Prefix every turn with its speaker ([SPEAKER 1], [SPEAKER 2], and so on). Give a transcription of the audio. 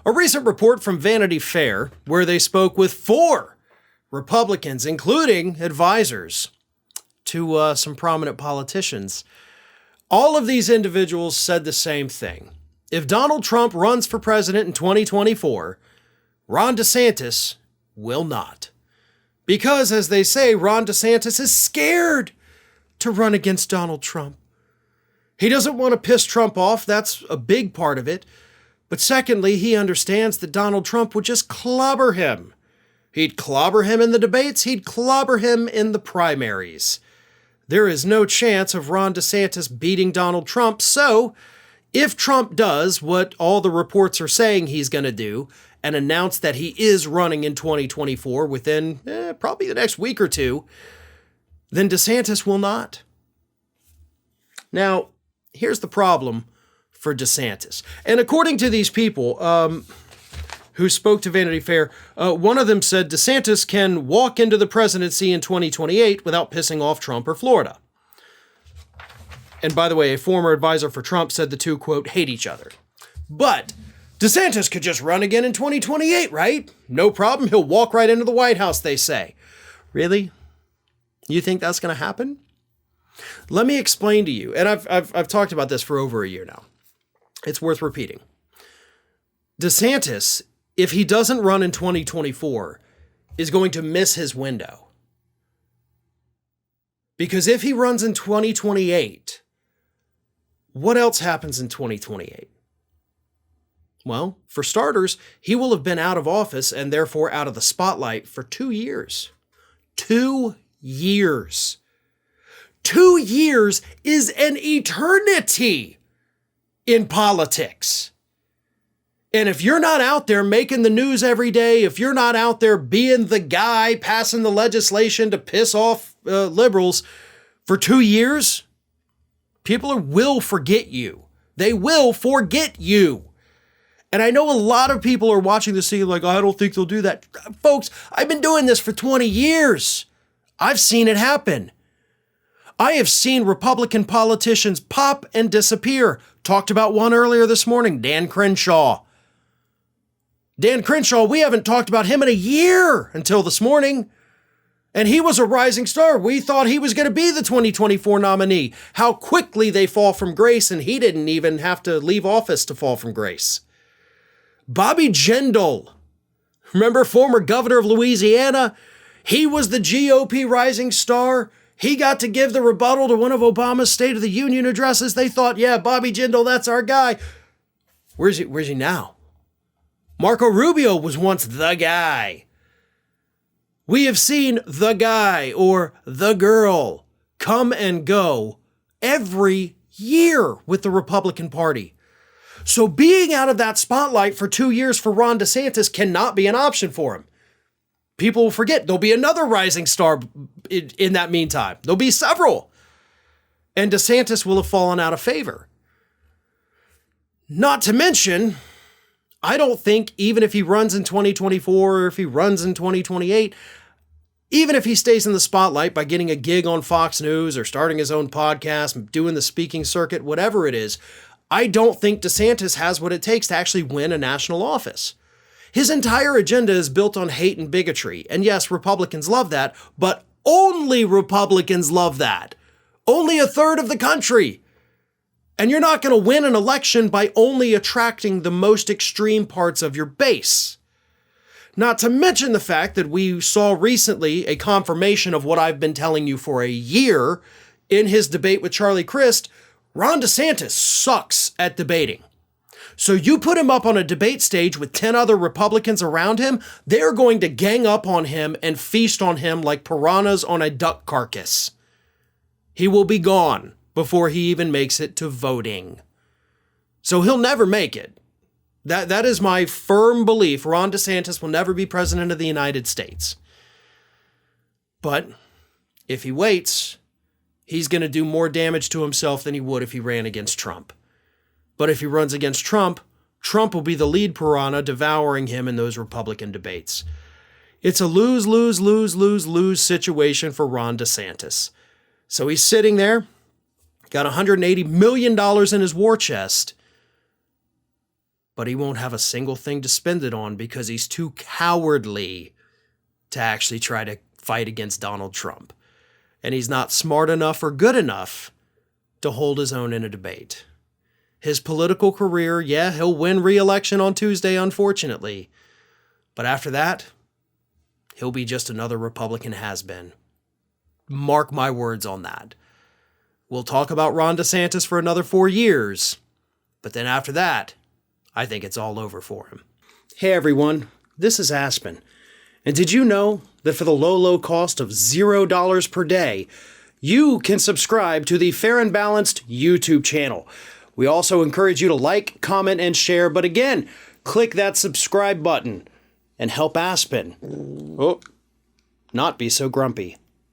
[SPEAKER 1] A recent report from Vanity Fair, where they spoke with 4 Republicans, including advisors to some prominent politicians. All of these individuals said the same thing. If Donald Trump runs for president in 2024, Ron DeSantis will not. Because, as they say, Ron DeSantis is scared to run against Donald Trump. He doesn't want to piss Trump off. That's a big part of it. But secondly, he understands that Donald Trump would just clobber him. He'd clobber him in the debates. He'd clobber him in the primaries. There is no chance of Ron DeSantis beating Donald Trump. So if Trump does what all the reports are saying he's going to do and announce that he is running in 2024 within probably the next week or two, then DeSantis will not. Now, here's the problem for DeSantis. And according to these people who spoke to Vanity Fair, one of them said DeSantis can walk into the presidency in 2028 without pissing off Trump or Florida. And by the way, a former advisor for Trump said the two, quote, hate each other. But DeSantis could just run again in 2028, right? No problem. He'll walk right into the White House, they say. Really? You think that's going to happen? Let me explain to you. And I've talked about this for over a year now. It's worth repeating. DeSantis, if he doesn't run in 2024, is going to miss his window. Because if he runs in 2028, what else happens in 2028? Well, for starters, he will have been out of office and therefore out of the spotlight for 2 years. 2 years. 2 years is an eternity in politics. And if you're not out there making the news every day, if you're not out there being the guy passing the legislation to piss off liberals for 2 years, people will forget you. They will forget you. And I know a lot of people are watching this scene like, I don't think they'll do that. Folks, I've been doing this for 20 years. I've seen it happen. I have seen Republican politicians pop and disappear. Talked about one earlier this morning, Dan Crenshaw. Dan Crenshaw, we haven't talked about him in a year until this morning. And he was a rising star. We thought he was going to be the 2024 nominee. How quickly they fall from grace, and he didn't even have to leave office to fall from grace. Bobby Jindal, remember former governor of Louisiana? He was the GOP rising star. He got to give the rebuttal to one of Obama's State of the Union addresses. They thought, yeah, Bobby Jindal, that's our guy. Where's he now? Marco Rubio was once the guy. We have seen the guy or the girl come and go every year with the Republican Party. So being out of that spotlight for 2 years for Ron DeSantis cannot be an option for him. People will forget. There'll be another rising star in that meantime. There'll be several. And DeSantis will have fallen out of favor. Not to mention, I don't think even if he runs in 2024 or if he runs in 2028, even if he stays in the spotlight by getting a gig on Fox News or starting his own podcast, doing the speaking circuit, whatever it is, I don't think DeSantis has what it takes to actually win a national office. His entire agenda is built on hate and bigotry. And yes, Republicans love that, but only Republicans love that. Only a third of the country. And you're not going to win an election by only attracting the most extreme parts of your base. Not to mention the fact that we saw recently a confirmation of what I've been telling you for a year in his debate with Charlie Crist. Ron DeSantis sucks at debating. So you put him up on a debate stage with 10 other Republicans around him, they're going to gang up on him and feast on him like piranhas on a duck carcass. He will be gone before he even makes it to voting. So he'll never make it. That is my firm belief. Ron DeSantis will never be president of the United States. But if he waits, he's going to do more damage to himself than he would if he ran against Trump. But if he runs against Trump, Trump will be the lead piranha devouring him in those Republican debates. It's a lose, lose, lose, lose, lose situation for Ron DeSantis. So he's sitting there, got $180 million in his war chest, but he won't have a single thing to spend it on because he's too cowardly to actually try to fight against Donald Trump. And he's not smart enough or good enough to hold his own in a debate. His political career, yeah, he'll win re-election on Tuesday, unfortunately. But after that, he'll be just another Republican has-been. Mark my words on that. We'll talk about Ron DeSantis for another 4 years. But then after that, I think it's all over for him. Hey everyone, this is Aspen. And did you know that for the low cost of $0 per day, you can subscribe to the Fair and Balanced YouTube channel? We also encourage you to like, comment, and share. But again, click that subscribe button and help Aspen not be so grumpy.